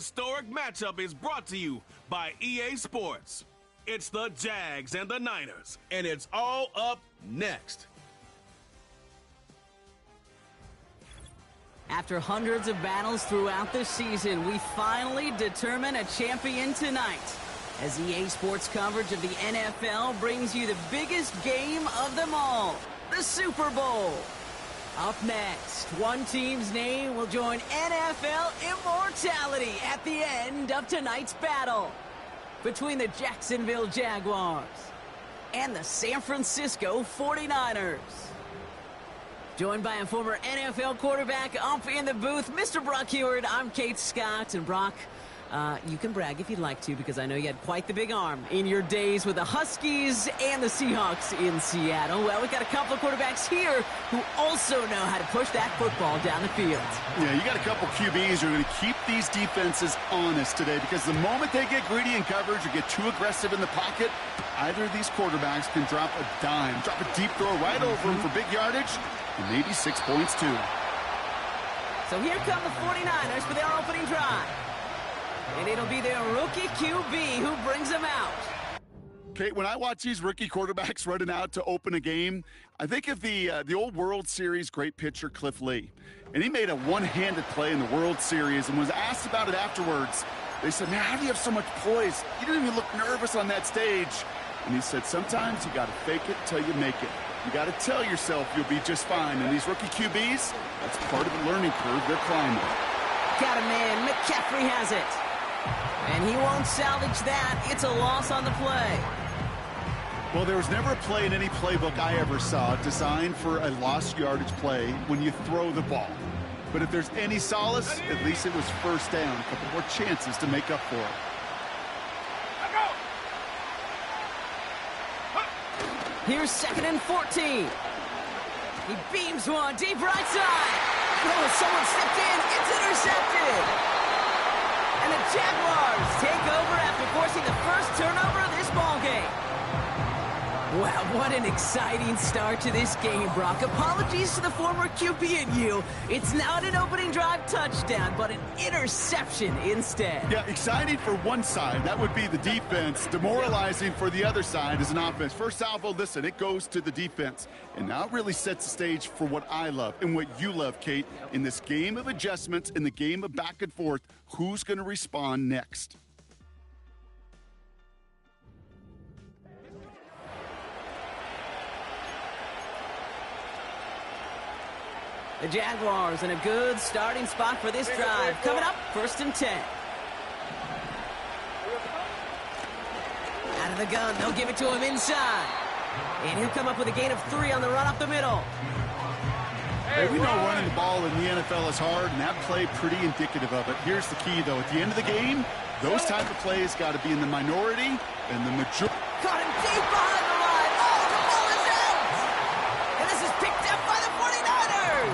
Historic matchup is brought to you by EA Sports. It's the Jags and the Niners, and it's all up next. After hundreds of battles throughout the season, we finally determine a champion tonight, as EA Sports coverage of the NFL brings you the biggest game of them all, the Super Bowl. Up next, one team's name will join NFL immortality at the end of tonight's battle between the Jacksonville Jaguars and the San Francisco 49ers. Joined by a former NFL quarterback up in the booth, Mr. Brock Heward. I'm Kate Scott, and Brock, you can brag if you'd like to, because I know you had quite the big arm in your days with the Huskies and the Seahawks in Seattle. Well, we've got a couple of quarterbacks here who also know how to push that football down the field. Yeah, you got a couple QBs who are going to keep these defenses honest today, because the moment they get greedy in coverage or get too aggressive in the pocket, either of these quarterbacks can drop a dime, drop a deep throw right over them for big yardage, and maybe 6 points too. So here come the 49ers for their opening drive. And it'll be their rookie QB who brings them out. Kate, when I watch these rookie quarterbacks running out to open a game, I think of the old World Series great pitcher Cliff Lee. And he made a one-handed play in the World Series and was asked about it afterwards. They said, man, how do you have so much poise? You didn't even look nervous on that stage. And he said, sometimes you got to fake it till you make it. You got to tell yourself you'll be just fine. And these rookie QBs, that's part of the learning curve they're climbing. Got a man. McCaffrey has it. And he won't salvage that. It's a loss on the play. Well, there was never a play in any playbook I ever saw designed for a lost yardage play when you throw the ball. But if there's any solace, at least it was first down. A couple more chances to make up for it. Here's 2nd and 14. He beams one deep right side. Oh, someone stepped in. It's intercepted. And the Jaguars take over after forcing the first turnover of this ballgame. Wow, what an exciting start to this game, Brock. Apologies to the former QB and you. It's not an opening drive touchdown, but an interception instead. Yeah, exciting for one side. That would be the defense. Demoralizing for the other side as an offense. First salvo, listen, it goes to the defense. And now it really sets the stage for what I love and what you love, Kate. In this game of adjustments, in the game of back and forth, who's going to respond next? The Jaguars in a good starting spot for this drive. Coming up, 1st and 10. Out of the gun, they'll give it to him inside. And he'll come up with a gain of 3 on the run up the middle. Hey, we know running the ball in the NFL is hard, and that play pretty indicative of it. Here's the key, though. At the end of the game, those type of plays got to be in the minority and the majority. Caught him deep behind the line. Oh, the ball is out! And this is picked up by the 49ers!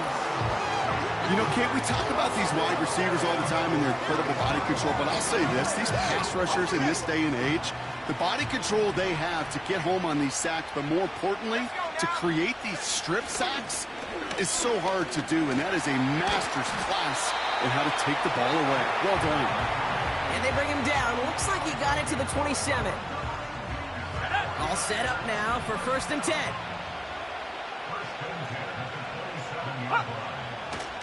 You know, Kate, we talk about these wide receivers all the time and their incredible body control, but I'll say this, these pass rushers in this day and age, the body control they have to get home on these sacks, but more importantly, to create these strip sacks is so hard to do, and that is a master's class in how to take the ball away. Well done. And they bring him down. Looks like he got it to the 27. All set up now for 1st and 10.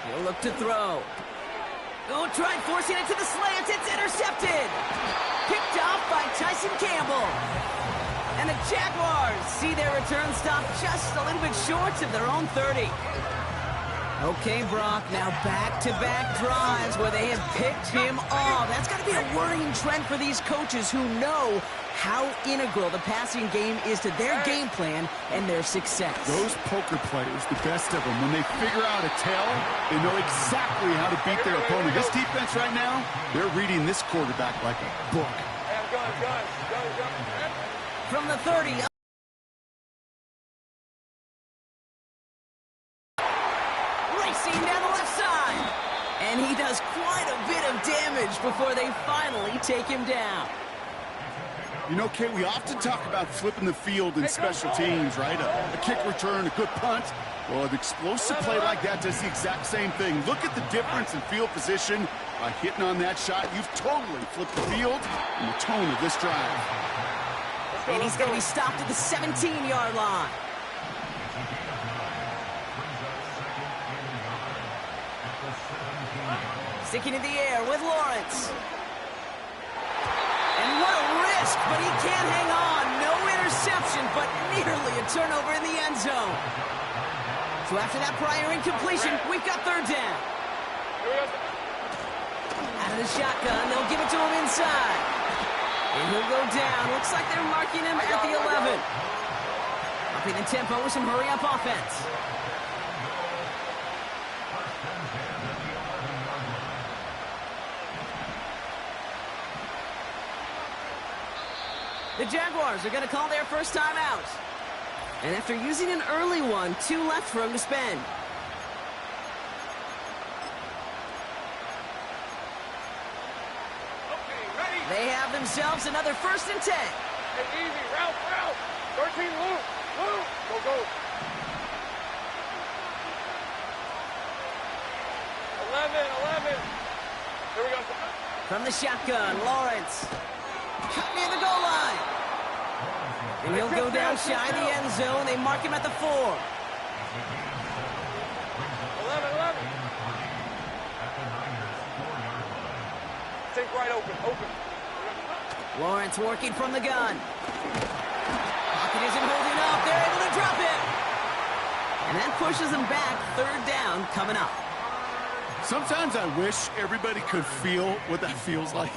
He'll look to throw. Oh, tried forcing it to the slant. It's intercepted. Picked off by Tyson Campbell. And the Jaguars see their return stop just a little bit short of their own 30. Okay, Brock, now back-to-back drives where they have picked him off. That's got to be a worrying trend for these coaches who know how integral the passing game is to their game plan and their success. Those poker players, the best of them, when they figure out a tell, they know exactly how to beat their opponent. This defense right now, they're reading this quarterback like a book. From the 30. Racing down the left side. And he does quite a bit of damage before they finally take him down. You know, Kate, we often talk about flipping the field in special teams, right? A kick return, a good punt. Well, an explosive play like that does the exact same thing. Look at the difference in field position By hitting on that shot, you've totally flipped the field and the tone of this drive. And he's going to be stopped at the 17-yard line. Sticking in the air with Lawrence. And what a risk, but he can't hang on. No interception, but nearly a turnover in the end zone. So after that prior incompletion, we've got third down. Out of the shotgun, they'll give it to him inside. And he'll go down. Looks like they're marking him at the 11. Upping the tempo with some hurry-up offense. The Jaguars are going to call their first time out. And after using an early one, 2 left for him to spend. They have themselves another 1st and 10. Hey, easy, route. 13, loop. Go. 11. Here we go. From the shotgun, Lawrence. Cut near the goal line. And he'll go down shy of the end zone. They mark him at the 4. 11. Take right open. Lawrence working from the gun. Pocket isn't holding up. They're able to drop it. And that pushes them back. 3rd down coming up. Sometimes I wish everybody could feel what that feels like.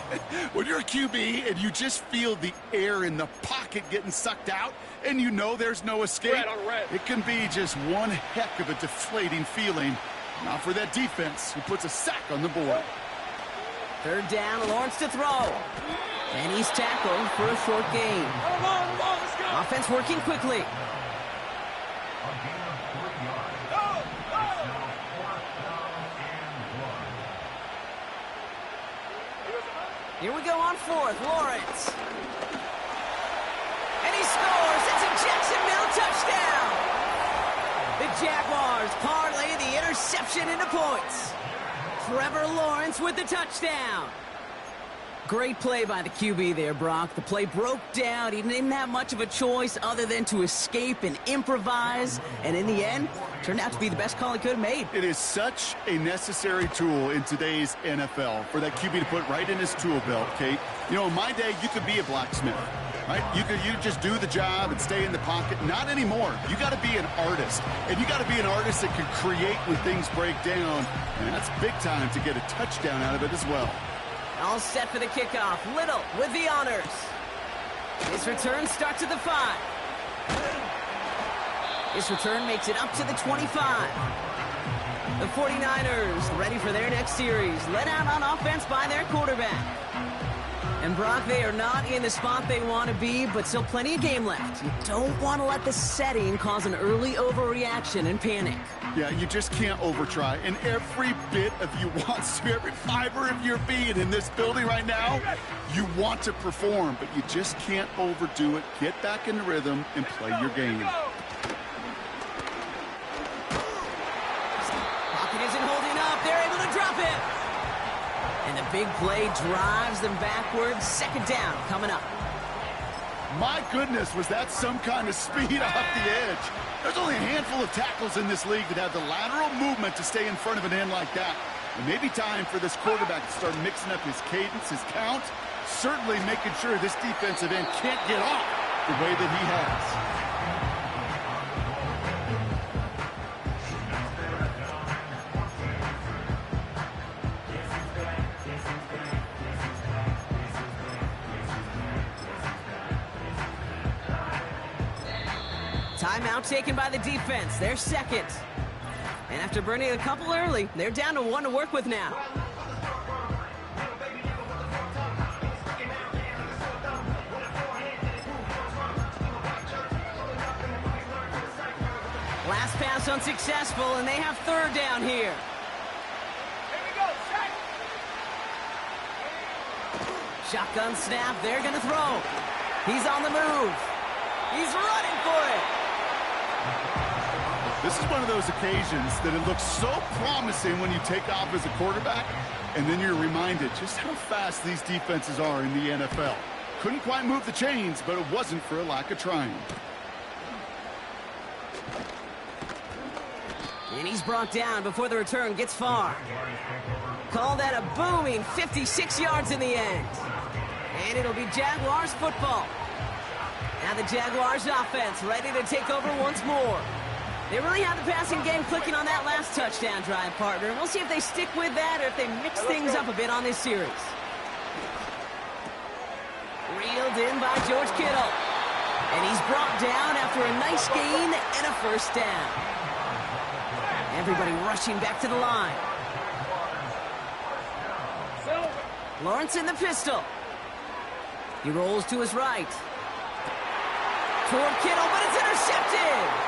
When you're a QB and you just feel the air in the pocket getting sucked out and you know there's no escape, it can be just one heck of a deflating feeling. Not for that defense who puts a sack on the board. 3rd down, Lawrence to throw. And he's tackled for a short gain. Come on, let's go. Offense working quickly. Here we go on 4th, Lawrence. And he scores. It's a Jacksonville touchdown. The Jaguars parlay the interception into points. Trevor Lawrence with the touchdown. Great play by the QB there, Brock. The play broke down. He didn't have much of a choice other than to escape and improvise. And in the end, turned out to be the best call he could have made. It is such a necessary tool in today's NFL for that QB to put right in his tool belt, Kate. You know, in my day, you could be a blacksmith, right? You could just do the job and stay in the pocket. Not anymore. You got to be an artist. And you got to be an artist that can create when things break down. And that's big time to get a touchdown out of it as well. All set for the kickoff. Little with the honors. His return starts at the 5. His return makes it up to the 25. The 49ers ready for their next series. Led out on offense by their quarterback. And Brock, they are not in the spot they want to be, but still plenty of game left. You don't want to let the setting cause an early overreaction and panic. Yeah, you just can't overtry. And every bit of you wants to, every fiber of your being in this building right now, you want to perform, but you just can't overdo it. Get back in the rhythm and play your game. Pocket isn't holding up. They're able to drop it. And the big play drives them backwards. 2nd down coming up. My goodness, was that some kind of speed off the edge. There's only a handful of tackles in this league that have the lateral movement to stay in front of an end like that. It may be time for this quarterback to start mixing up his cadence, his count, certainly making sure this defensive end can't get off the way that he has. Timeout taken by the defense. They're 2nd. And after burning a couple early, they're down to 1 to work with now. Last pass unsuccessful, and they have 3rd down here. Here we go, check. Shotgun snap. They're going to throw. He's on the move. He's running for it. This is one of those occasions that it looks so promising when you take off as a quarterback, and then you're reminded just how fast these defenses are in the NFL. Couldn't quite move the chains, but it wasn't for a lack of trying. And he's brought down before the return gets far. Call that a booming 56 yards in the end. And it'll be Jaguars football. Now the Jaguars offense ready to take over once more. They really have the passing game clicking on that last touchdown drive, partner. And we'll see if they stick with that or if they mix things up a bit on this series. Reeled in by George Kittle. And he's brought down after a nice gain and a first down. Everybody rushing back to the line. Lawrence in the pistol. He rolls to his right. Toward Kittle, but it's intercepted.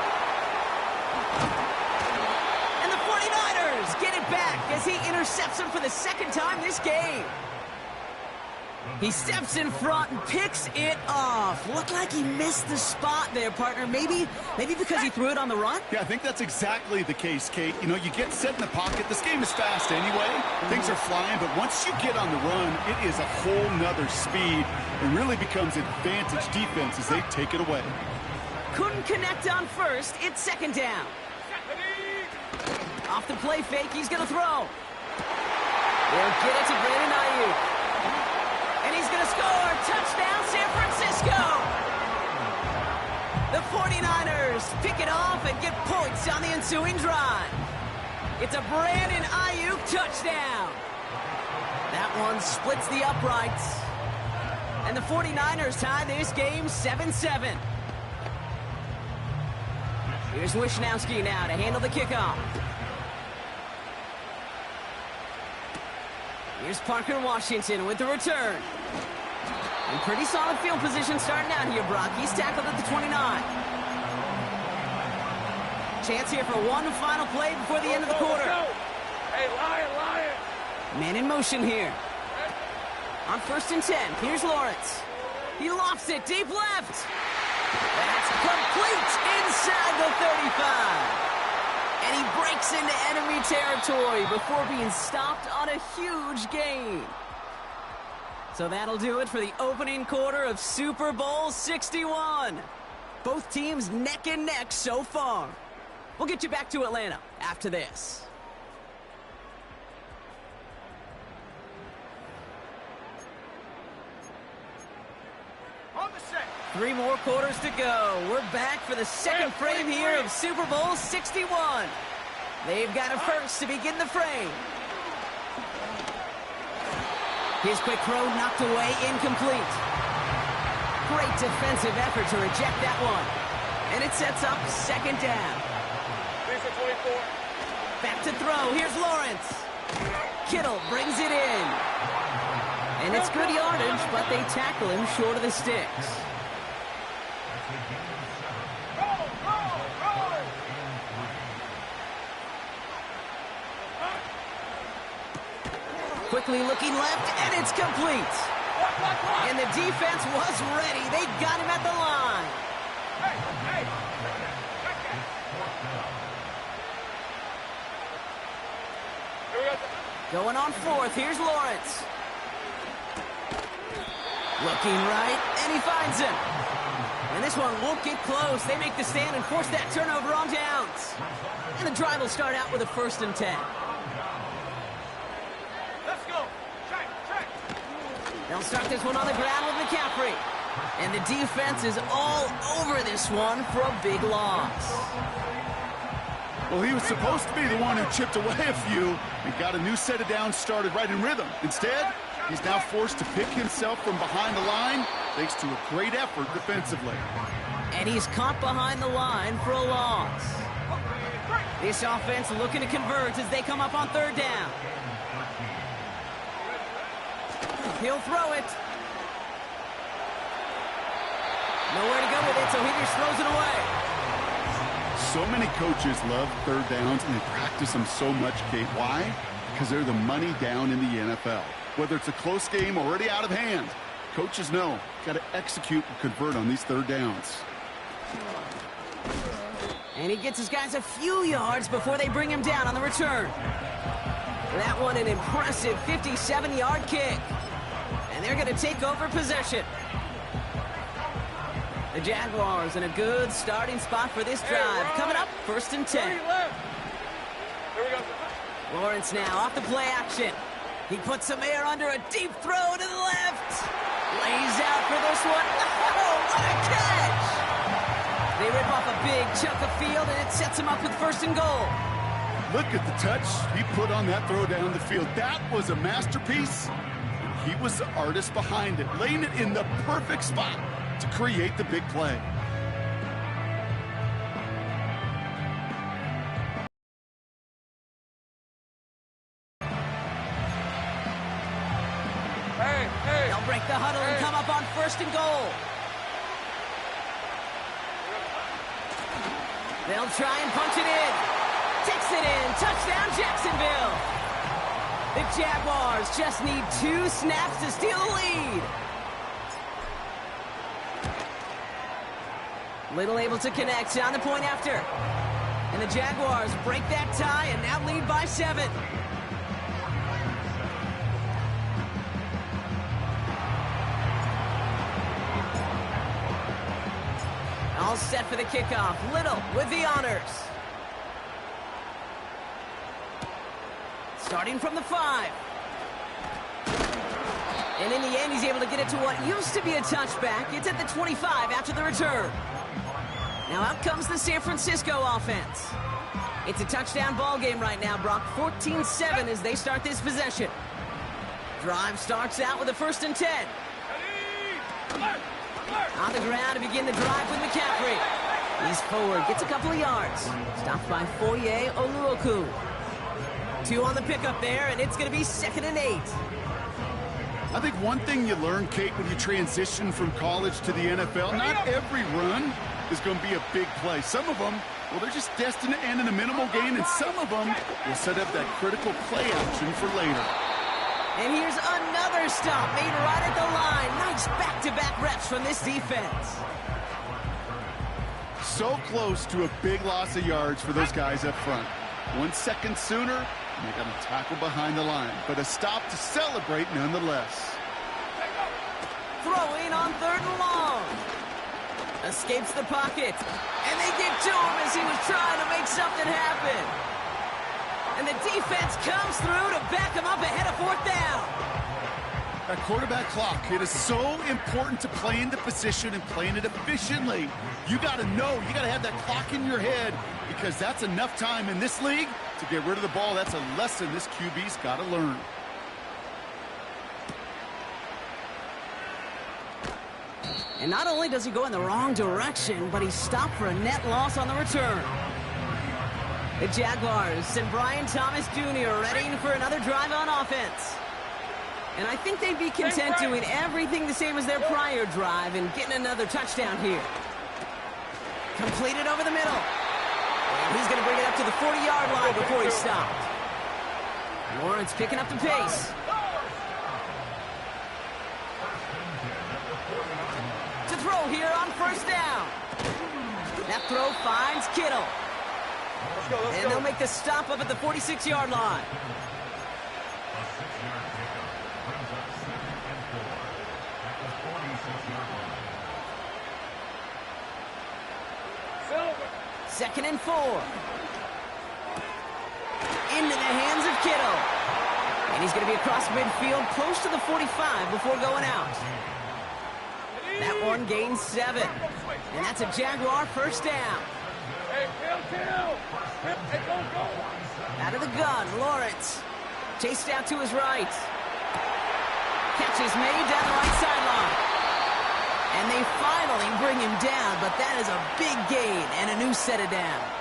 And the 49ers get it back as he intercepts him for the second time this game. He steps in front and picks it off. Looked like he missed the spot there, partner. Maybe because he threw it on the run? Yeah, I think that's exactly the case, Kate. You know, you get set in the pocket. This game is fast anyway. Things are flying, but once you get on the run, it is a whole nother speed. It really becomes advantage defense as they take it away. Couldn't connect on first. It's second down. Off the play fake, he's going to throw. They'll get it to Brandon Ayuk. And he's going to score. Touchdown, San Francisco. The 49ers pick it off and get points on the ensuing drive. It's a Brandon Ayuk touchdown. That one splits the uprights. And the 49ers tie this game 7-7. Here's Wishnowski now to handle the kickoff. Here's Parker Washington with the return. And pretty solid field position starting out here, Brock. He's tackled at the 29. Chance here for one final play before the end of the quarter. Hey, Lion. Man in motion here. On 1st and 10, here's Lawrence. He lofts it deep left. That's complete inside the 35. And he breaks into enemy territory before being stopped on a huge gain. So that'll do it for the opening quarter of Super Bowl 61. Both teams neck and neck so far. We'll get you back to Atlanta after this. On the set. 3 more quarters to go. We're back for the second frame here of Super Bowl 61. They've got a first to begin the frame. His quick throw knocked away, incomplete. Great defensive effort to reject that one. And it sets up second down. 24. Back to throw. Here's Lawrence. Kittle brings it in. And it's good yardage, but they tackle him short of the sticks. Quickly looking left, and it's complete. And the defense was ready. They got him at the line. Going on 4th, here's Lawrence. Looking right, and he finds him. And this one won't get close. They make the stand and force that turnover on downs. And the drive will start out with a 1st and 10. Let's go. Check. They'll start this one on the ground with McCaffrey. And the defense is all over this one for a big loss. Well, he was supposed to be the one who chipped away a few and got a new set of downs started right in rhythm. Instead, he's now forced to pick himself from behind the line thanks to a great effort defensively. And he's caught behind the line for a loss. This offense looking to convert as they come up on 3rd down. He'll throw it. Nowhere to go with it, so he just throws it away. So many coaches love 3rd downs, and they practice them so much, Kate. Why? Because they're the money down in the NFL. Whether it's a close game already out of hand, coaches know got to execute and convert on these 3rd downs. And he gets his guys a few yards before they bring him down on the return. That one an impressive 57-yard kick. And they're going to take over possession. The Jaguars in a good starting spot for this drive. Coming up, 1st and 10. Here we go. Lawrence now off the play action. He puts some air under a deep throw to the left. Lays out for this one. Oh, what a catch! They rip off a big chunk of field, and it sets him up with 1st and goal. Look at the touch he put on that throw down the field. That was a masterpiece. He was the artist behind it, laying it in the perfect spot to create the big play. They'll break the huddle and come up on 1st and goal. They'll try and punch it in. Takes it in. Touchdown, Jacksonville. The Jaguars just need 2 snaps to steal the lead. Little able to connect on the point after. And the Jaguars break that tie and now lead by 7. All set for the kickoff. Little with the honors. Starting from the 5. And in the end, he's able to get it to what used to be a touchback. It's at the 25 after the return. Now out comes the San Francisco offense. It's a touchdown ball game right now, Brock. 14-7 as they start this possession. Drive starts out with a 1st and 10. On the ground to begin the drive with McCaffrey. He's forward, gets a couple of yards. Stopped by Foye Oluokun. 2 on the pickup there, and it's going to be 2nd and 8. I think one thing you learn, Kate, when you transition from college to the NFL, not every run is going to be a big play. Some of them, well, they're just destined to end in a minimal gain, and some of them will set up that critical play action for later. And here's another stop made right at the line. Nice back-to-back reps from this defense. So close to a big loss of yards for those guys up front. 1 second sooner, and they got a tackle behind the line. But a stop to celebrate nonetheless. Throwing on 3rd and long. Escapes the pocket. And they give to him as he was trying to make something happen. And the defense comes through to back him up ahead of 4th down. That quarterback clock, it is so important to play into position and playing it efficiently. You got to know, you got to have that clock in your head because that's enough time in this league to get rid of the ball. That's a lesson this QB's got to learn. And not only does he go in the wrong direction, but he's stopped for a net loss on the return. The Jaguars send Brian Thomas Jr. readying for another drive on offense. And I think they'd be content doing everything the same as their prior drive and getting another touchdown here. Completed over the middle. And he's going to bring it up to the 40-yard line before he's stopped. Lawrence picking up the pace. To throw here on 1st down. That throw finds Kittle. And they'll make the stop up at the 46-yard line. Second and 4. Into the hands of Kittle. And he's going to be across midfield, close to the 45 before going out. That one gains 7. And that's a Jaguar 1st down. Out of the gun, Lawrence. Chased out to his right. Catch is made down the right sideline. And they finally bring him down, but that is a big gain and a new set of downs.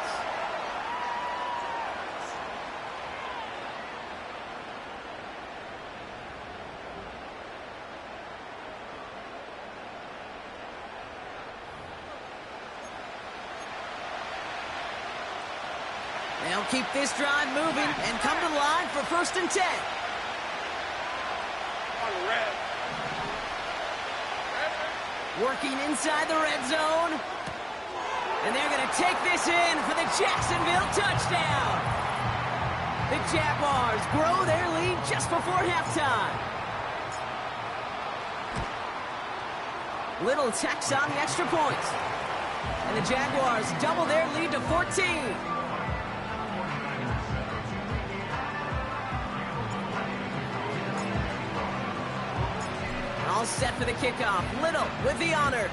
They'll keep this drive moving and come to the line for 1st and 10. Working inside the red zone. And they're going to take this in for the Jacksonville touchdown. The Jaguars grow their lead just before halftime. Little tacks on the extra point. And the Jaguars double their lead to 14. All set for the kickoff. Little with the honors.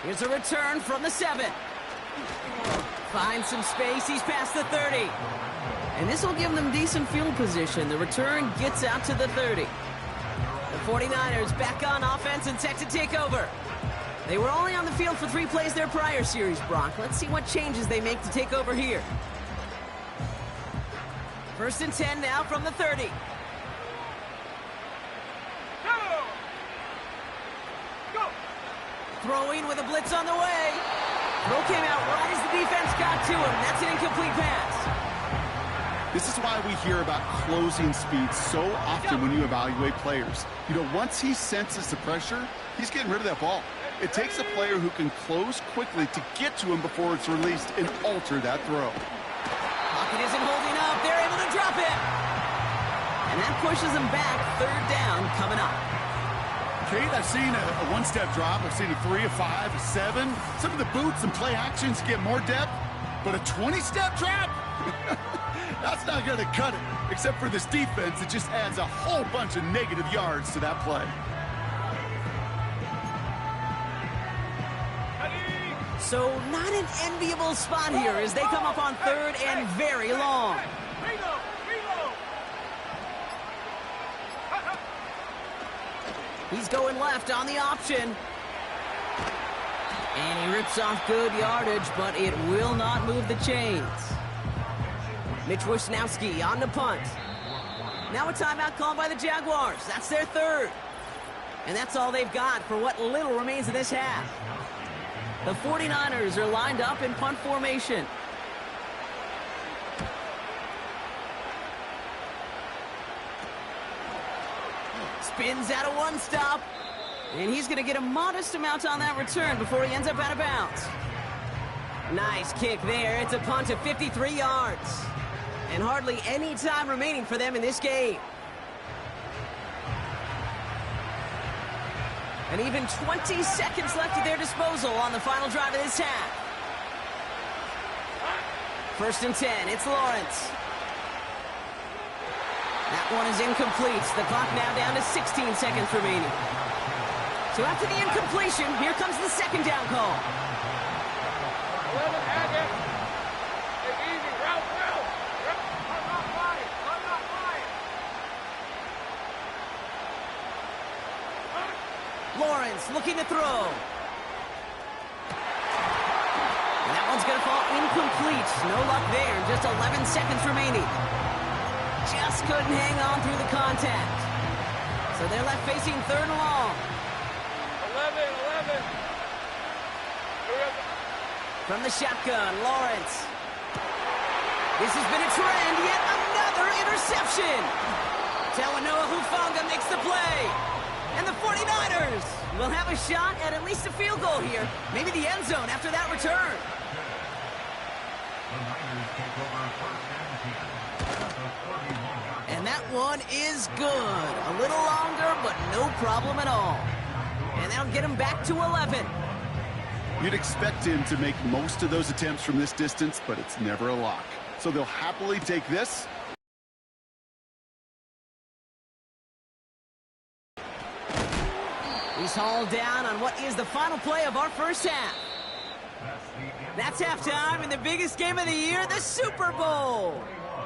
Here's a return from the 7. Finds some space. He's past the 30. And this will give them decent field position. The return gets out to the 30. The 49ers back on offense and set to take over. They were only on the field for 3 plays their prior series, Brock. Let's see what changes they make to take over here. 1st and 10 now from the 30. Throwing with a blitz on the way. Throw came out right as the defense got to him. That's an incomplete pass. This is why we hear about closing speed so often when you evaluate players. You know, once he senses the pressure, he's getting rid of that ball. It takes a player who can close quickly to get to him before it's released and alter that throw. Pocket isn't holding up. They're able to drop it. And that pushes them back. 3rd down coming up. Kate, I've seen a one-step drop. I've seen a 3, a 5, a 7. Some of the boots and play actions get more depth, but a 20-step drop? That's not going to cut it, except for this defense. It just adds a whole bunch of negative yards to that play. So not an enviable spot here as they come up on 3rd and very long. He's going left on the option. And he rips off good yardage, but it will not move the chains. Mitch Wisnowski on the punt. Now a timeout called by the Jaguars. That's their 3rd. And that's all they've got for what little remains of this half. The 49ers are lined up in punt formation. Spins out of one stop. And he's going to get a modest amount on that return before he ends up out of bounds. Nice kick there. It's a punt of 53 yards. And hardly any time remaining for them in this game. And even 20 seconds left at their disposal on the final drive of this half. 1st and 10. It's Lawrence. That one is incomplete. The clock now down to 16 seconds remaining. So after the incompletion, here comes the 2nd down call. 11, Agate. Take easy. Route. I'm not flying. Lawrence looking to throw. And that one's going to fall incomplete. No luck there. Just 11 seconds remaining. Just couldn't hang on through the contact. So they're left facing 3rd and long. 11. From the shotgun, Lawrence. This has been a trend. Yet another interception. Talanoa Hufanga makes the play. And the 49ers will have a shot at least a field goal here. Maybe the end zone after that return. And that one is good. A little longer, but no problem at all. And that'll get him back to 11. You'd expect him to make most of those attempts from this distance, but it's never a lock. So they'll happily take this. He's hauled down on what is the final play of our first half. That's halftime in the biggest game of the year, the Super Bowl.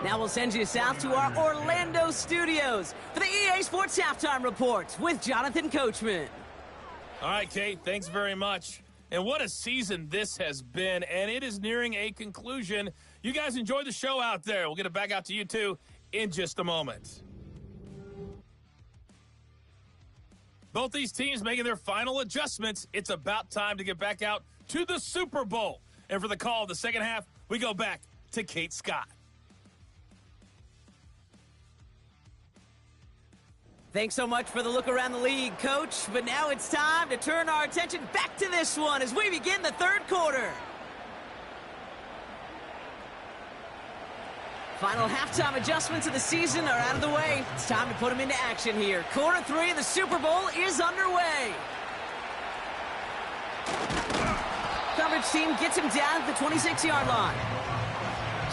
Now we'll send you south to our Orlando studios for the EA Sports Halftime Report with Jonathan Coachman. All right, Kate, thanks very much. And what a season this has been, and it is nearing a conclusion. You guys enjoy the show out there. We'll get it back out to you, too, in just a moment. Both these teams making their final adjustments. It's about time to get back out to the Super Bowl. And for the call of the second half, we go back to Kate Scott. Thanks so much for the look around the league, Coach. But now it's time to turn our attention back to this one as we begin the third quarter. Final halftime adjustments of the season are out of the way. It's time to put them into action here. Quarter 3 of the Super Bowl is underway. Coverage team gets him down at the 26-yard line.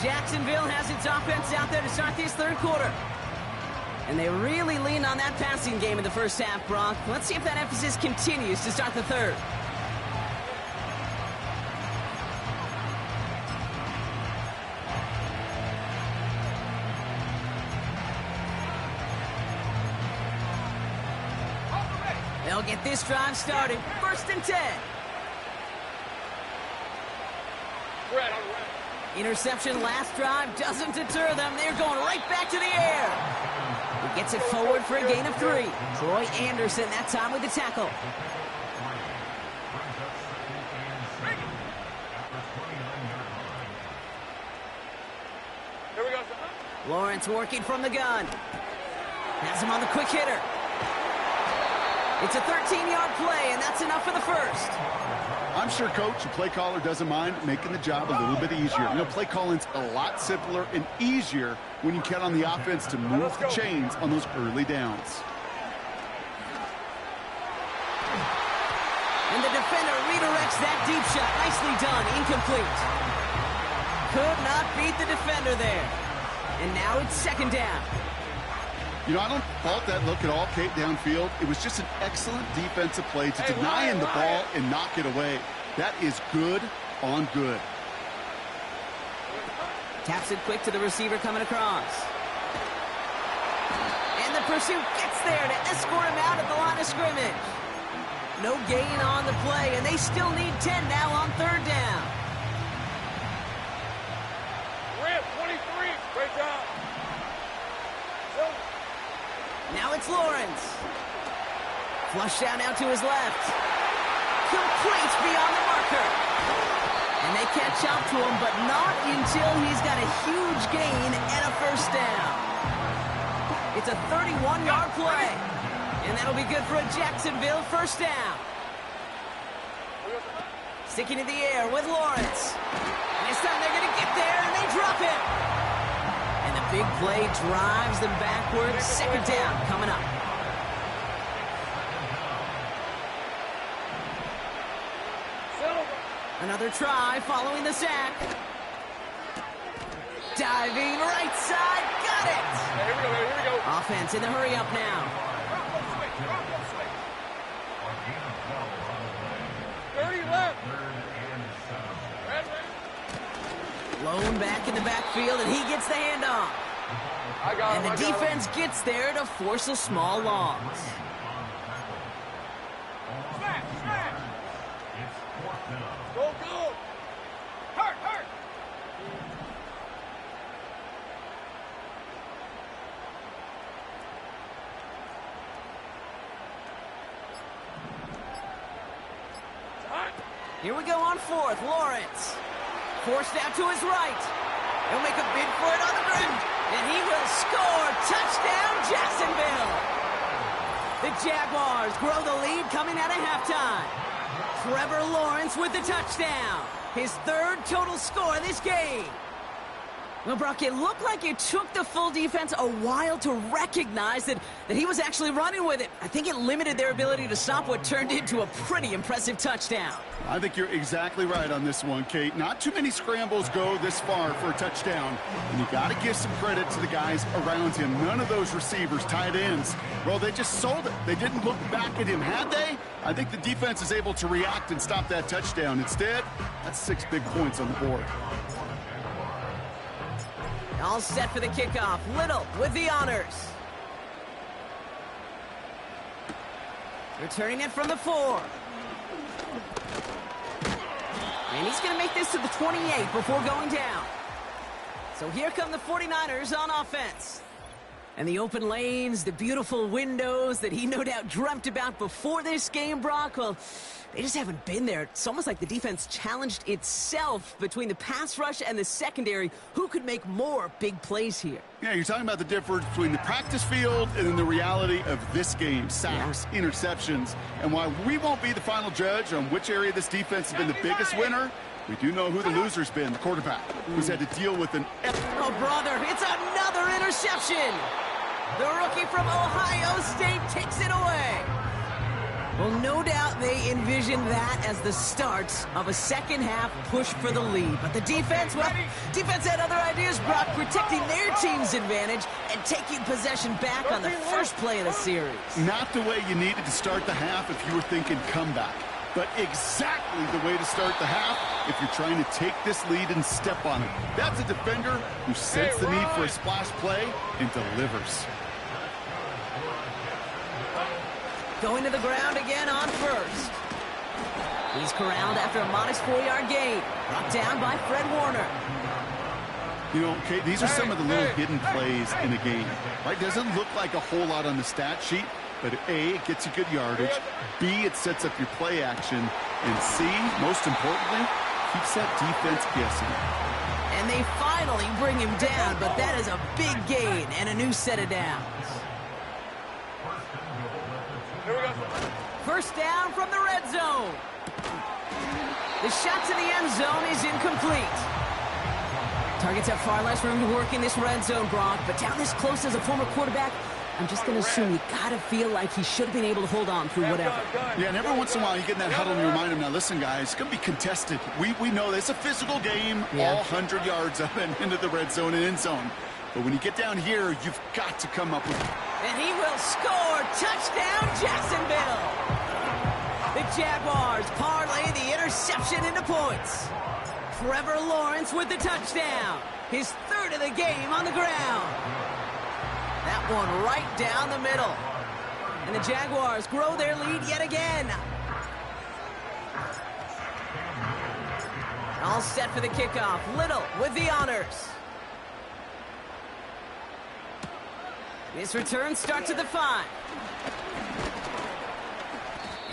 Jacksonville has its offense out there to start this third quarter. And they really leaned on that passing game in the first half, Brock. Let's see if that emphasis continues to start the third. They'll get this drive started. 1st and 10. Interception last drive doesn't deter them. They're going right back to the air. He gets it forward for a gain of 3. Troy Anderson that time with the tackle. Here we go. Lawrence working from the gun. Has him on the quick hitter. It's a 13-yard play, and that's enough for the first. I'm sure, Coach, the play caller doesn't mind making the job a little bit easier. You know, play calling's a lot simpler and easier when you count on the offense to move the chains on those early downs. And the defender redirects that deep shot. Nicely done. Incomplete. Could not beat the defender there. And now it's 2nd down. You know, I don't fault that look at all, Kate, downfield. It was just an excellent defensive play to deny him the ball and knock it away. That is good on good. Taps it quick to the receiver coming across. And the pursuit gets there to escort him out at the line of scrimmage. No gain on the play, and they still need 10 now on 3rd down. Rip, 23. Great job. Now it's Lawrence. Flush down now to his left. Complete beyond the marker. And they catch up to him, but not until he's got a huge gain and a 1st down. It's a 31-yard play. And that'll be good for a Jacksonville 1st down. Sticking in the air with Lawrence. And this time they're going to get there, and they drop him. And the big play drives them backwards. 2nd down coming up. Another try following the sack. Diving right side. Got it. Here we go, here we go. Offense in the hurry up now. 30 left. Lone back in the backfield, and he gets the handoff. And the defense gets there to force a small loss. Go, go. Hurt, hurt. Here we go on 4th. Lawrence. Forced out to his right. He'll make a bid for it on the ground. And he will score. Touchdown, Jacksonville. The Jaguars grow the lead coming out of halftime. Trevor Lawrence with the touchdown. His 3rd total score of this game. Well, Brock, it looked like it took the full defense a while to recognize that he was actually running with it. I think it limited their ability to stop what turned into a pretty impressive touchdown. I think you're exactly right on this one, Kate. Not too many scrambles go this far for a touchdown. And you got to give some credit to the guys around him. None of those receivers, tight ends, well, they just sold it. They didn't look back at him, had they? I think the defense is able to react and stop that touchdown. Instead, that's 6 big points on the board. All set for the kickoff. Little with the honors. Returning it from the 4. And he's going to make this to the 28 before going down. So here come the 49ers on offense. And the open lanes, the beautiful windows that he no doubt dreamt about before this game, Brock, well, they just haven't been there. It's almost like the defense challenged itself between the pass rush and the secondary. Who could make more big plays here? Yeah, you're talking about the difference between the practice field and then the reality of this game. Sacks, interceptions. And while we won't be the final judge on which area this defense has been the biggest winner, we do know who the loser's been, the quarterback, who's had to deal with an... Oh, brother, it's another interception! The rookie from Ohio State takes it away. Well, no doubt they envisioned that as the start of a second-half push for the lead. But the defense, well, defense had other ideas, Brock, protecting their team's advantage and taking possession back on the first play of the series. Not the way you needed to start the half if you were thinking comeback, but exactly the way to start the half if you're trying to take this lead and step on it. That's a defender who senses the need for a splash play and delivers. Going to the ground again on first. He's corralled after a modest 4-yard gain. Brought down by Fred Warner. You know, Kate, these are some of the little hidden plays in a game, right? Doesn't look like a whole lot on the stat sheet, but A, it gets you good yardage. B, it sets up your play action. And C, most importantly, keeps that defense guessing. And they finally bring him down, but that is a big gain and a new set of downs. First down from the red zone. The shot to the end zone is incomplete. Targets have far less room to work in this red zone, Brock, but down this close as a former quarterback, I'm just going to assume you got to feel like he should have been able to hold on through whatever. Yeah, and every once in a while you get in that huddle and you remind him, now listen, guys, it's going to be contested. We know this. It's a physical game, all 100 yards up and into the red zone and end zone. But when you get down here, you've got to come up with it. And he will score. Touchdown, Jacksonville. The Jaguars parlay the interception into points. Trevor Lawrence with the touchdown. His third of the game on the ground. That one right down the middle. And the Jaguars grow their lead yet again. All set for the kickoff. Little with the honors. This return starts at the 5.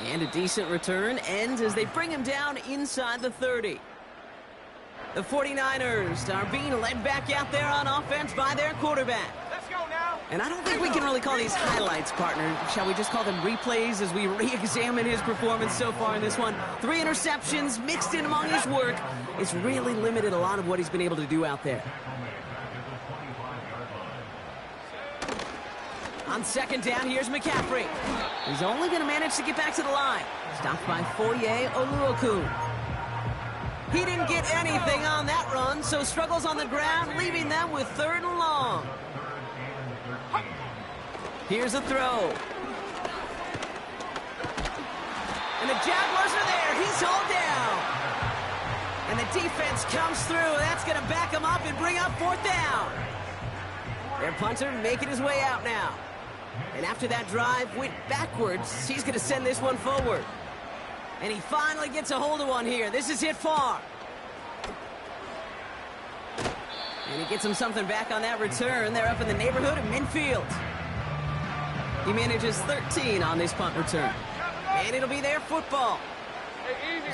And a decent return ends as they bring him down inside the 30. The 49ers are being led back out there on offense by their quarterback. Let's go now. And I don't think we can really call these highlights, partner. Shall we just call them replays as we re-examine his performance so far in this one? 3 interceptions mixed in among his work. It's really limited a lot of what he's been able to do out there. On second down, here's McCaffrey. He's only going to manage to get back to the line. Stopped by Foye Oluokun. He didn't get anything on that run, so struggles on the ground, leaving them with 3rd and long. Here's a throw. And the Jaguars are there. He's hauled down. And the defense comes through. That's going to back him up and bring up 4th down. Their punter making his way out now. And after that drive went backwards, he's going to send this one forward. And he finally gets a hold of one here. This is hit far. And he gets him something back on that return. They're up in the neighborhood of midfield. He manages 13 on this punt return. And it'll be their football.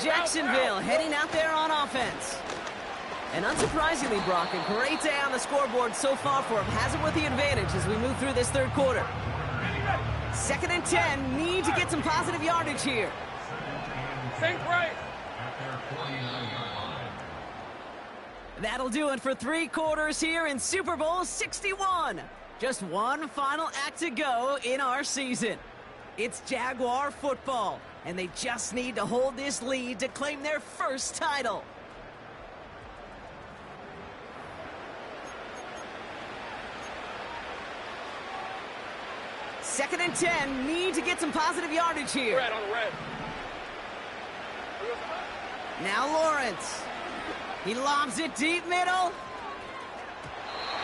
Jacksonville heading out there on offense. And unsurprisingly, Brock, a great day on the scoreboard so far for him. Has it with the advantage as we move through this 3rd quarter. 2nd and 10. Need to get some positive yardage here. Think right. That'll do it for 3 quarters here in Super Bowl 61. Just one final act to go in our season. It's Jaguar football, and they just need to hold this lead to claim their first title. Second and 10. Need to get some positive yardage here. Red on the red. Now Lawrence. He lobs it deep middle.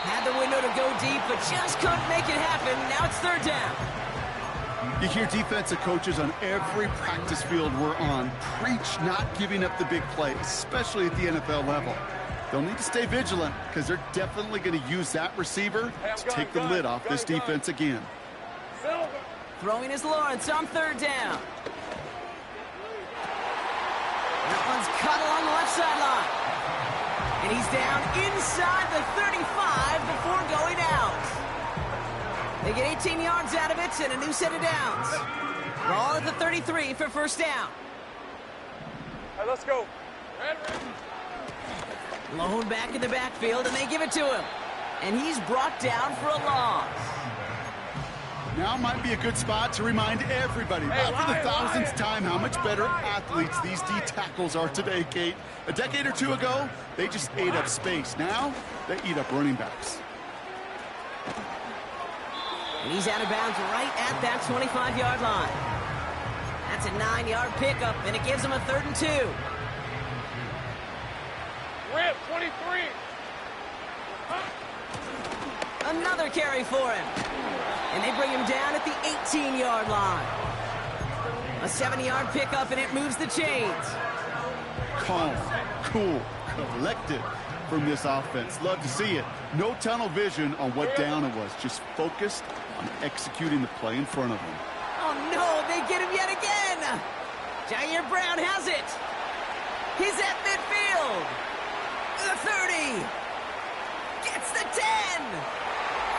Had the window to go deep, but just couldn't make it happen. Now it's 3rd down. You hear defensive coaches on every practice field we're on preach not giving up the big play, especially at the NFL level. They'll need to stay vigilant because they're definitely going to use that receiver to take the lid off this defense again. Throwing is Lawrence on third down. That one's cut along the left sideline. And he's down inside the 35 before going out. They get 18 yards out of it and a new set of downs. Ball at the 33 for first down. All right, let's go. Lone back in the backfield, and they give it to him. And he's brought down for a loss. Now might be a good spot to remind everybody, not for the thousandth time, how much better athletes these D tackles are today, Kate. A decade or two ago, they just ate up space. Now, they eat up running backs. And he's out of bounds right at that 25-yard line. That's a 9-yard pickup, and it gives him a 3rd and 2. Rip, 23. Another carry for him. And they bring him down at the 18-yard line. A 7-yard pickup, and it moves the chains. Calm, cool, collected from this offense. Love to see it. No tunnel vision on what down it was. Just focused on executing the play in front of them. Oh, no, they get him yet again. Jair Brown has it. He's at midfield. The 30. Gets the 10.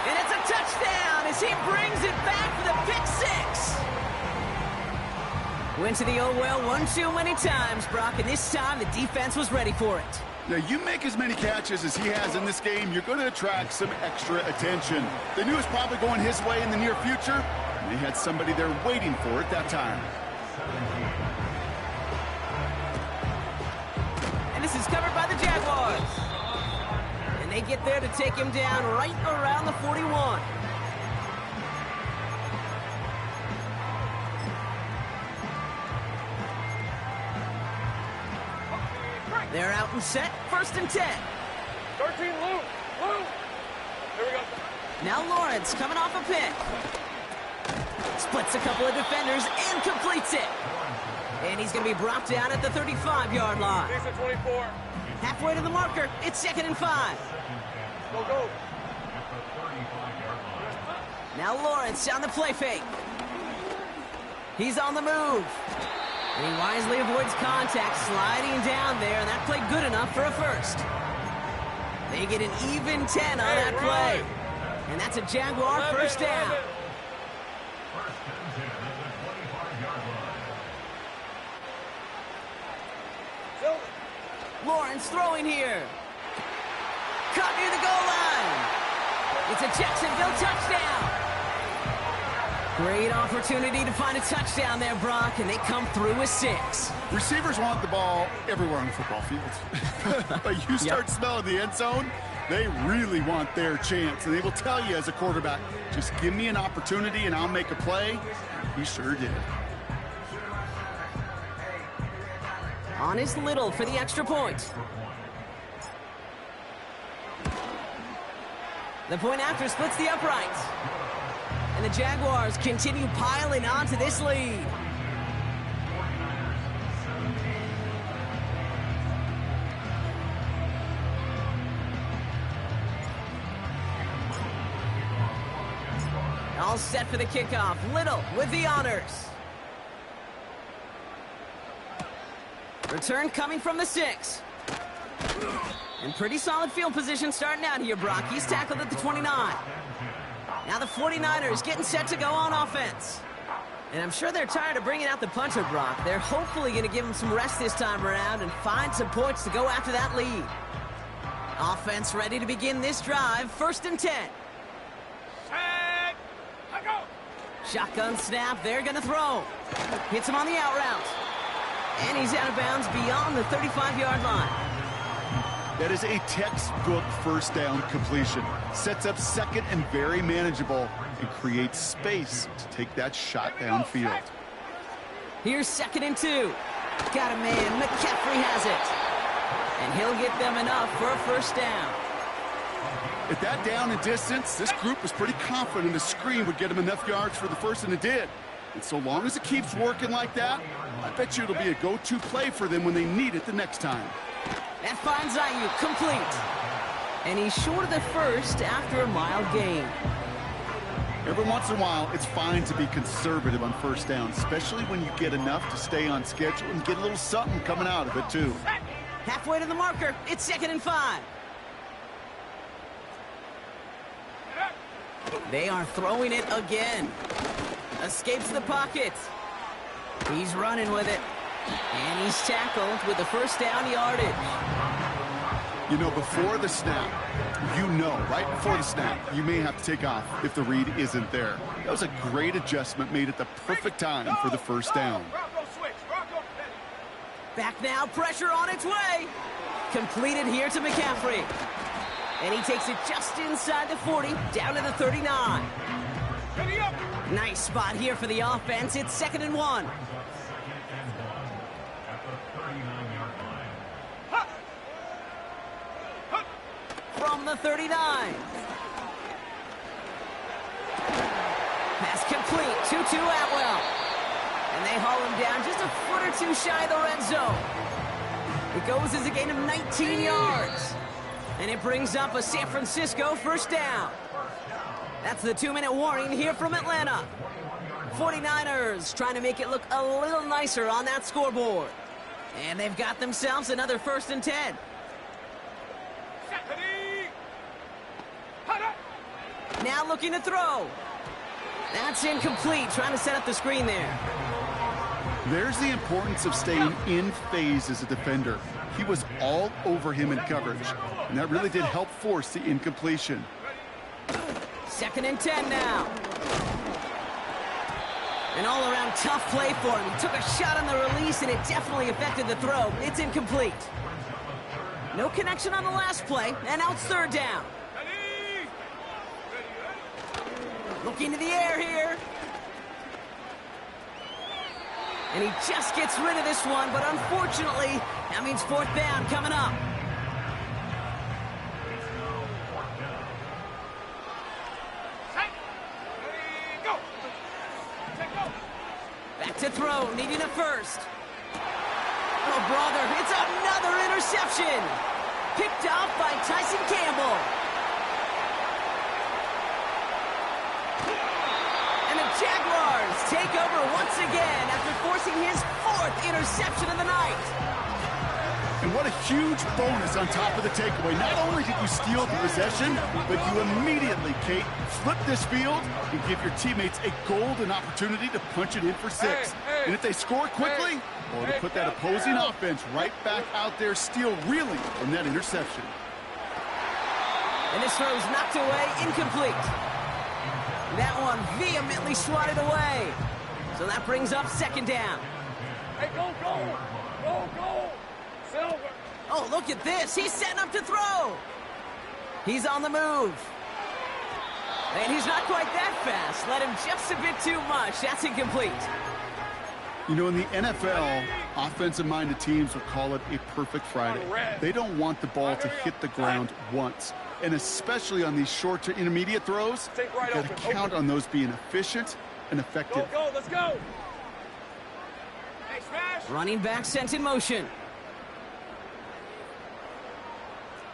And it's a touchdown as he brings it back for the pick 6. Went to the oh well one too many times, Brock, and this time the defense was ready for it. Now, you make as many catches as he has in this game, you're going to attract some extra attention. They knew it was probably going his way in the near future, and they had somebody there waiting for it that time. And this is covered by the Jaguars. And they get there to take him down right around the 41. They're out and set, 1st and 10. 13, Lou. Here we go. Now Lawrence coming off a pick. Splits a couple of defenders and completes it. And he's going to be brought down at the 35-yard line. Decent 24. Halfway to the marker, it's 2nd and 5. Go. Now Lawrence on the play fake. He's on the move. And he wisely avoids contact, sliding down there, and that played good enough for a first. They get an even 10 on that play. And that's a Jaguar first down. Lawrence throwing here. Caught near the goal line. It's a Jacksonville touchdown. Great opportunity to find a touchdown there, Brock, and they come through with 6. Receivers want the ball everywhere on the football field. But you start smelling the end zone, they really want their chance. And they will tell you as a quarterback, just give me an opportunity and I'll make a play. He sure did. On is Little for the extra point. The point after splits the uprights. And the Jaguars continue piling on to this lead. All set for the kickoff. Little with the honors. Return coming from the 6. And pretty solid field position starting out here, Brock. He's tackled at the 29. Now the 49ers getting set to go on offense. And I'm sure they're tired of bringing out the punter, Brock. They're hopefully going to give him some rest this time around and find some points to go after that lead. Offense ready to begin this drive. 1st and 10. Shotgun snap. They're going to throw. Hits him on the out route. And he's out of bounds beyond the 35-yard line. That is a textbook first down completion. Sets up second and very manageable and creates space to take that shot downfield. Here's 2nd and 2. Got a man. McCaffrey has it. And he'll get them enough for a first down. At that down and distance, this group was pretty confident the screen would get him enough yards for the first, and it did. And so long as it keeps working like that, I bet you it'll be a go-to play for them when they need it the next time. That finds Ayuk, complete. And he's short of the first after a mild gain. Every once in a while, it's fine to be conservative on first down, especially when you get enough to stay on schedule and get a little something coming out of it, too. Halfway to the marker, it's 2nd and 5. They are throwing it again. Escapes the pocket. He's running with it. And he's tackled with the first down yardage. You know, before the snap, right before the snap, you may have to take off if the read isn't there. That was a great adjustment made at the perfect time for the first down. Back now, pressure on its way. Completed here to McCaffrey. And he takes it just inside the 40, down to the 39. Nice spot here for the offense. It's 2nd and 1. From the 39. Pass complete. 2-2 Atwell. And they haul him down just a foot or two shy of the red zone. It goes as a gain of 19 yards. And it brings up a San Francisco first down. That's the 2-minute warning here from Atlanta. 49ers trying to make it look a little nicer on that scoreboard. And they've got themselves another 1st and 10. Now looking to throw. That's incomplete, trying to set up the screen there. There's the importance of staying in phase as a defender. He was all over him in coverage, and that really did help force the incompletion. 2nd and 10 now. An all-around tough play for him. He took a shot on the release, and it definitely affected the throw. It's incomplete. No connection on the last play, and now it's 3rd down. Looking to the air here. And he just gets rid of this one, but unfortunately, that means 4th down coming up. Back to throw, needing a first. Oh, brother, it's another interception. Picked off by Tyson Campbell. Jaguars take over once again after forcing his 4th interception of the night. And what a huge bonus on top of the takeaway. Not only did you steal the possession, but you immediately, Kate, flip this field and give your teammates a golden opportunity to punch it in for 6. And if they score quickly, or to put that opposing offense right back out there, still reeling from that interception. And this throw's knocked away, incomplete. That one vehemently swatted away. So that brings up 2nd down. Hey, go! Silver! Oh, look at this. He's setting up to throw. He's on the move. And he's not quite that fast. Let him just a bit too much. That's incomplete. You know, in the NFL, offensive-minded teams will call it a perfect Friday. They don't want the ball to hit the ground once. And especially on these short to intermediate throws, you've got to count on those being efficient and effective. Go, let's go. Hey, smash. Running back sent in motion.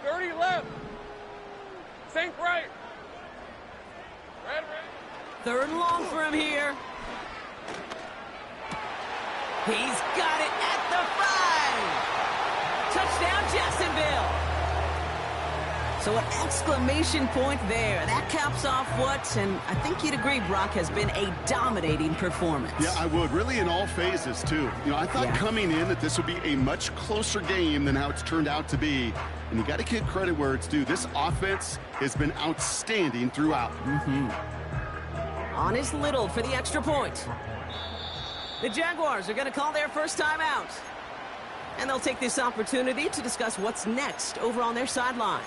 30 left. Sink right. Red. 3rd and long for him here. He's got it at the 5. Touchdown, Jacksonville. So an exclamation point there. That caps off what, and I think you'd agree, Brock, has been a dominating performance. Yeah, I would. Really in all phases, too. You know, I thought coming in that this would be a much closer game than how it's turned out to be. And you got to give credit where it's due. This offense has been outstanding throughout. On is Little for the extra point. The Jaguars are going to call their first timeout. And they'll take this opportunity to discuss what's next over on their sideline.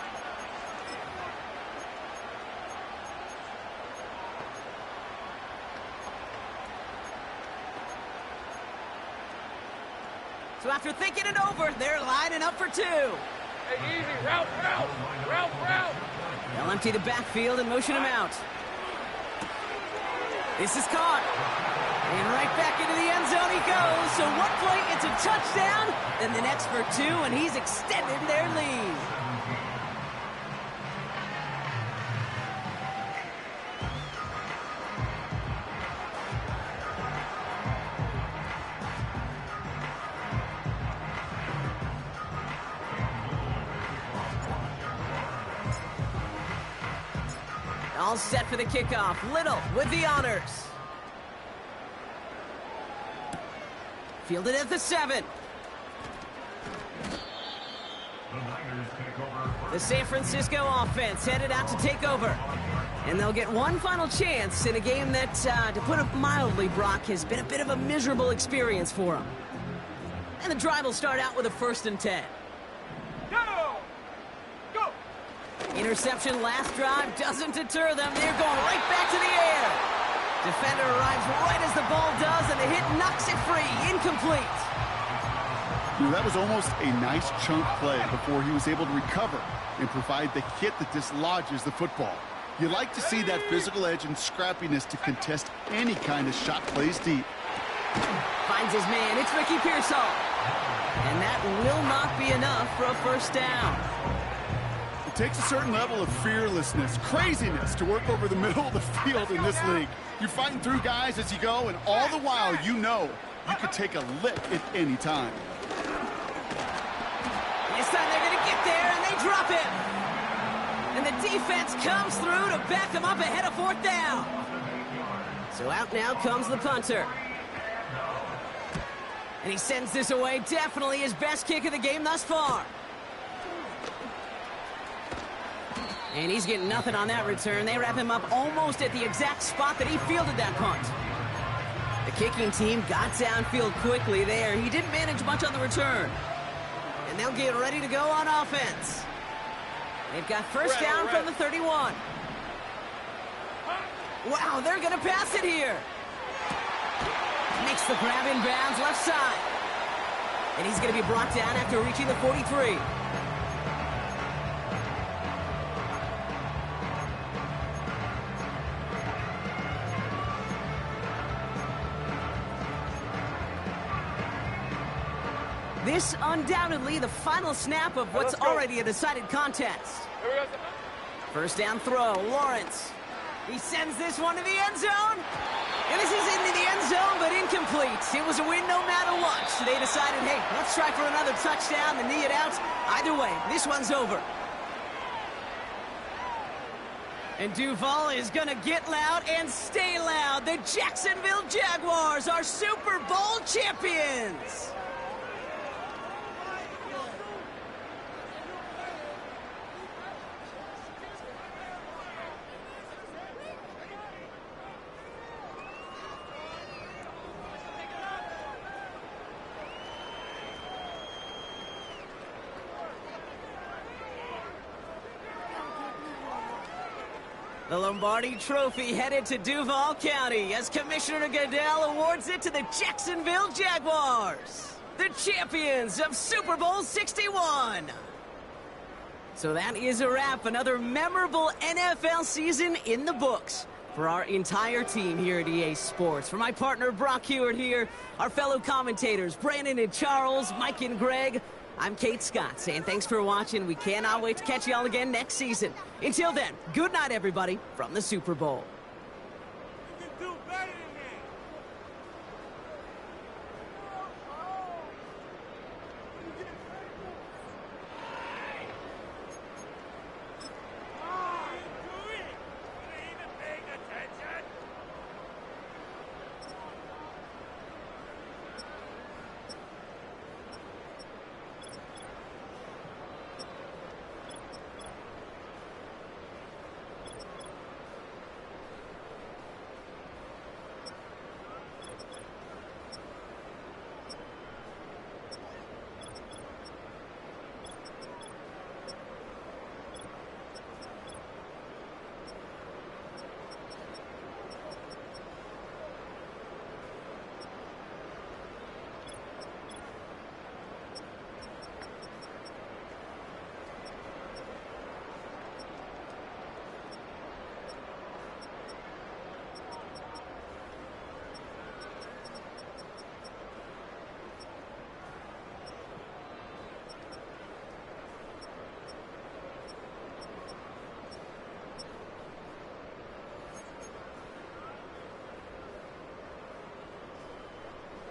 So after thinking it over, they're lining up for 2. Hey, easy. Route. They'll empty the backfield and motion him out. This is caught. And right back into the end zone he goes. So one play, it's a touchdown. Then the next for 2, and he's extended their lead. All set for the kickoff. Little with the honors. Fielded at the 7. The San Francisco offense headed out to take over. And they'll get one final chance in a game that, to put it mildly, Brock, has been a bit of a miserable experience for them. And the drive will start out with a 1st and 10. Interception last drive doesn't deter them. They're going right back to the air. Defender arrives right as the ball does, and the hit knocks it free. Incomplete. That was almost a nice chunk play before he was able to recover and provide the hit that dislodges the football. You like to see that physical edge and scrappiness to contest any kind of shot plays deep. Finds his man. It's Ricky Pearsall. And that will not be enough for a 1st down. It takes a certain level of fearlessness, craziness to work over the middle of the field in this league. You're fighting through guys as you go, and all the while you know you could take a lick at any time. This time they're going to get there, and they drop it. And the defense comes through to back them up ahead of 4th down. So out now comes the punter. And he sends this away. Definitely his best kick of the game thus far. And he's getting nothing on that return. They wrap him up almost at the exact spot that he fielded that punt. The kicking team got downfield quickly there. He didn't manage much on the return. And they'll get ready to go on offense. They've got 1st down from the 31. Wow, they're going to pass it here. Makes the grab in bounds left side. And he's going to be brought down after reaching the 43. This undoubtedly the final snap of what's already a decided contest. 1st down throw, Lawrence. He sends this one to the end zone. And this is into the end zone, but incomplete. It was a win no matter what. So they decided, hey, let's try for another touchdown and knee it out. Either way, this one's over. And Duval is going to get loud and stay loud. The Jacksonville Jaguars are Super Bowl champions. The Lombardi Trophy headed to Duval County as Commissioner Goodell awards it to the Jacksonville Jaguars, the champions of Super Bowl 61. So that is a wrap. Another memorable NFL season in the books for our entire team here at EA Sports. For my partner Brock Hewitt here, our fellow commentators Brandon and Charles, Mike and Greg, I'm Kate Scott saying thanks for watching. We cannot wait to catch you all again next season. Until then, good night, everybody, from the Super Bowl.